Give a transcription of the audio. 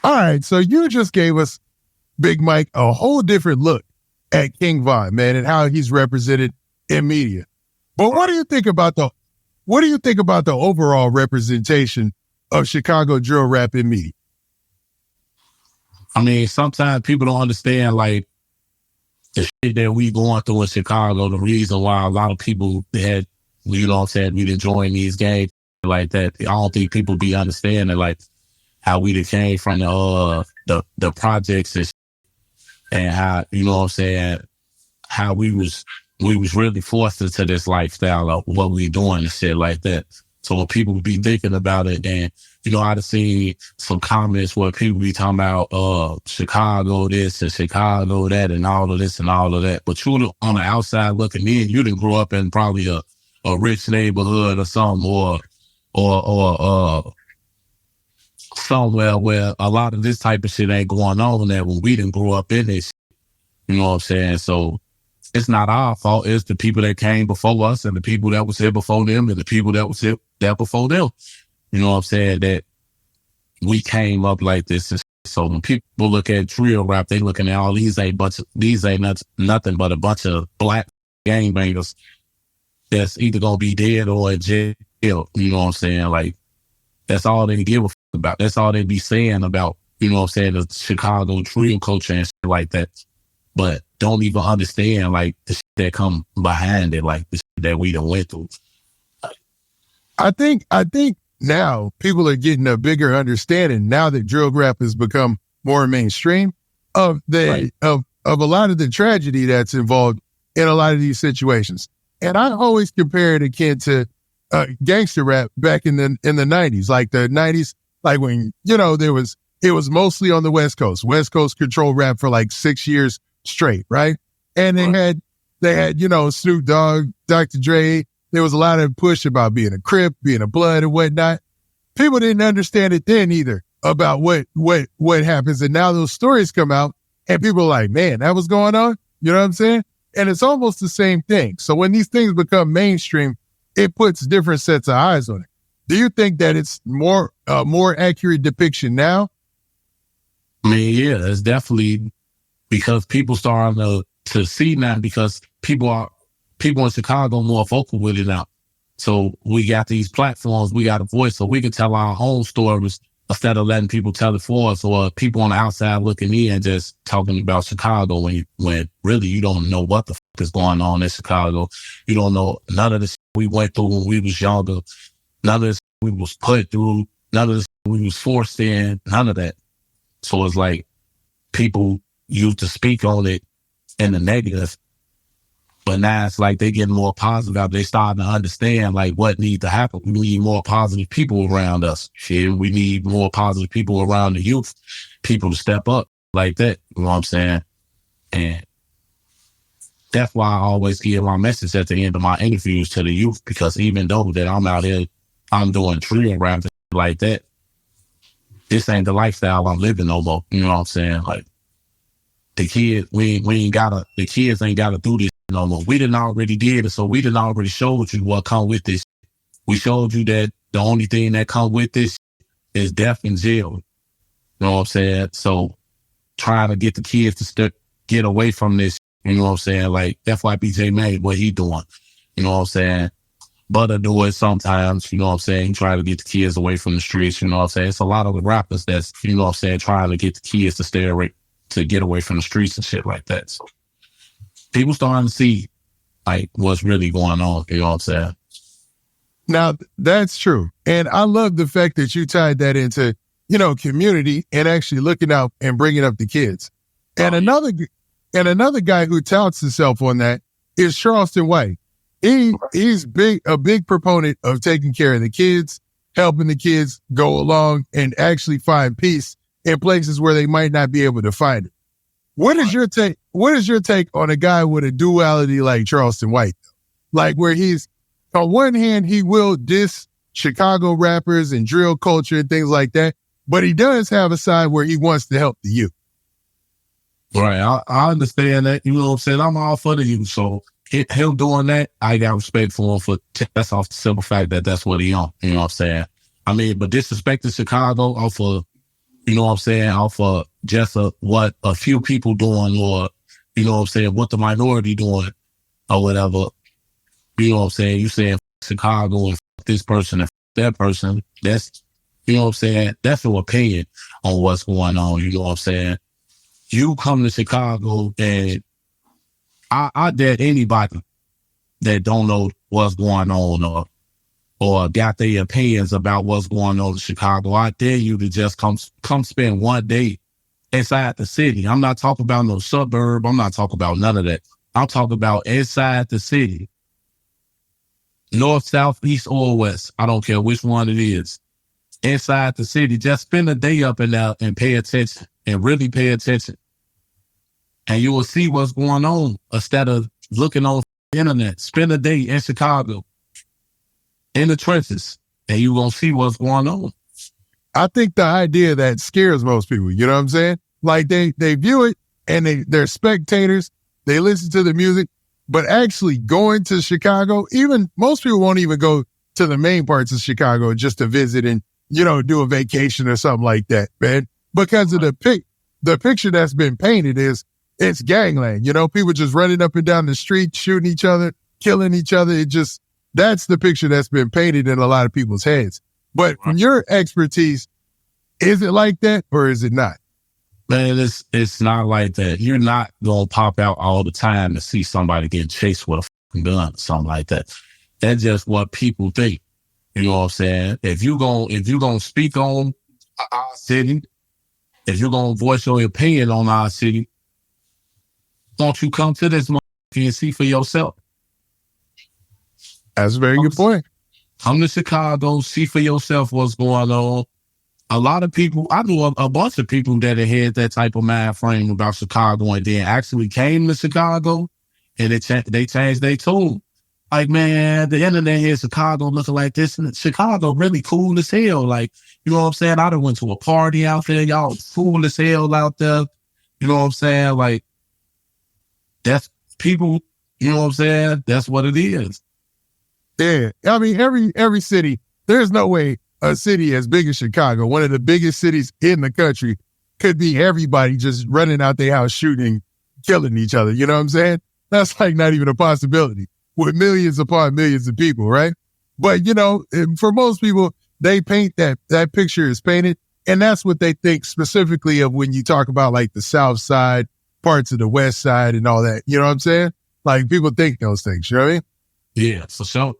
All right, so you just gave us, Big Mike, a whole different look at King Von, man, and how he's represented in media. But what do you think about the overall representation of Chicago drill rap in media? I mean, sometimes people don't understand, like, the shit that we going through in Chicago, the reason why a lot of people had, you know what I'm saying, we didn't join these games like that. I don't think people be understanding, like, how we came from the projects and how, you know what I'm saying, how we was really forced into this lifestyle of what we doing and shit like that. So when people be thinking about it, and, you know, I've seen some comments where people be talking about Chicago this and Chicago that and all of this and all of that. But you on the outside looking in, you didn't grow up in probably a rich neighborhood or something, or somewhere where a lot of this type of shit ain't going on there when we didn't grow up in this. You know what I'm saying? So it's not our fault. It's the people that came before us and the people that was here before them and the people that was here before them. You know what I'm saying? That we came up like this. And so when people look at drill rap, they looking at all these ain't nothing but a bunch of black gangbangers that's either gonna be dead or in jail. You know what I'm saying? Like, that's all they give a fuck about. That's all they be saying about, you know what I'm saying, the Chicago drill culture and shit like that. But don't even understand, like, the shit that come behind it, like the shit that we done went through. I think now people are getting a bigger understanding now that drill rap has become more mainstream of of a lot of the tragedy that's involved in a lot of these situations. And I always compare it akin to gangster rap back in the 90s, like the 90s, like when, you know, it was mostly on the West Coast. West Coast controlled rap for like 6 years straight, right? And they had, you know, Snoop Dogg, Dr. Dre. There was a lot of push about being a Crip, being a Blood and whatnot. People didn't understand it then either about what happens. And now those stories come out and people are like, man, that was going on. You know what I'm saying? And it's almost the same thing. So when these things become mainstream, it puts different sets of eyes on it. Do you think that it's more accurate depiction now? I mean, yeah, it's definitely because people starting to see now, because people in Chicago more vocal with it now. So we got these platforms, we got a voice, so we can tell our own stories instead of letting people tell it for us, or people on the outside looking in just talking about Chicago when really you don't know what the fuck is going on in Chicago. You don't know none of the shit we went through when we was younger, none of the shit we was put through, none of the shit we was forced in, none of that. So it's like people used to speak on it in the negative, but now it's like they getting more positive. They starting to understand like what needs to happen. We need more positive people around us. Shit, we need more positive people around the youth, people to step up like that. You know what I'm saying? And that's why I always give my message at the end of my interviews to the youth, because even though that I'm out here, I'm doing drill rap and shit like that, this ain't the lifestyle I'm living no more. You know what I'm saying? Like, the kids, the kids ain't gotta do this no more. We done already did it, so we done already showed you what come with this. We showed you that the only thing that come with this is death and jail. You know what I'm saying? So trying to get the kids to get away from this, you know what I'm saying? Like FYB made what he doing. You know what I'm saying? Butter do it sometimes, you know what I'm saying? He try to get the kids away from the streets, you know what I'm saying? It's a lot of the rappers that's, you know what I'm saying, trying to get the kids to stay away, to get away from the streets and shit like that. So people starting to see like what's really going on, you know what I'm saying? Now, that's true. And I love the fact that you tied that into, you know, community and actually looking out and bringing up the kids. And another guy who touts himself on that is Charleston White. He's a big proponent of taking care of the kids, helping the kids go along and actually find peace in places where they might not be able to find it. What is your take on a guy with a duality like Charleston White? Like, where he's, on one hand, he will diss Chicago rappers and drill culture and things like that, but he does have a side where he wants to help the youth. Right. I understand that. You know what I'm saying? I'm all for the youth. So him doing that, I got respect for him that's off the simple fact that that's what he on. You know what I'm saying? I mean, but disrespecting Chicago off of, you know what I'm saying, off of just what a few people doing, or, you know what I'm saying, what the minority doing or whatever. You know what I'm saying? You saying Chicago and this person and that person. That's, you know what I'm saying? That's your opinion on what's going on. You know what I'm saying? You come to Chicago, and I dare anybody that don't know what's going on, or got their opinions about what's going on in Chicago, I dare you to just come spend one day inside the city. I'm not talking about no suburb. I'm not talking about none of that. I'm talking about inside the city. North, south, east, or west. I don't care which one it is. Inside the city, just spend a day up and out and pay attention, and really pay attention. And you will see what's going on instead of looking on the internet. Spend a day in Chicago, in the trenches, and you're going to see what's going on. I think the idea that scares most people, you know what I'm saying? Like they view it and they're spectators. They listen to the music, but actually going to Chicago, even most people won't even go to the main parts of Chicago just to visit and, you know, do a vacation or something like that, man. Because of the picture that's been painted is it's gangland, you know, people just running up and down the street, shooting each other, killing each other. That's the picture that's been painted in a lot of people's heads. But from your expertise, is it like that or is it not? Man, it's not like that. You're not going to pop out all the time to see somebody getting chased with a fucking gun or something like that. That's just what people think. You know what I'm saying? If you gonna speak on our city, if you're going to voice your opinion on our city, don't you come to this motherfucker and see for yourself? That's a very good point. Come to Chicago, see for yourself what's going on. A lot of people, I know a bunch of people that had that type of mind frame about Chicago and then actually came to Chicago and they changed their tune. Like, man, the internet here in Chicago looking like this, and Chicago really cool as hell. Like, you know what I'm saying? I done went to a party out there. Y'all cool as hell out there. You know what I'm saying? Like, that's people, you know what I'm saying? That's what it is. Yeah. I mean, every city, there's no way a city as big as Chicago, one of the biggest cities in the country, could be everybody just running out their house shooting, killing each other. You know what I'm saying? That's like not even a possibility with millions upon millions of people, right? But, you know, for most people, they paint that picture is painted, and that's what they think specifically of when you talk about like the South Side, parts of the West Side and all that. You know what I'm saying? Like people think those things, you know what I mean? Yeah, for sure.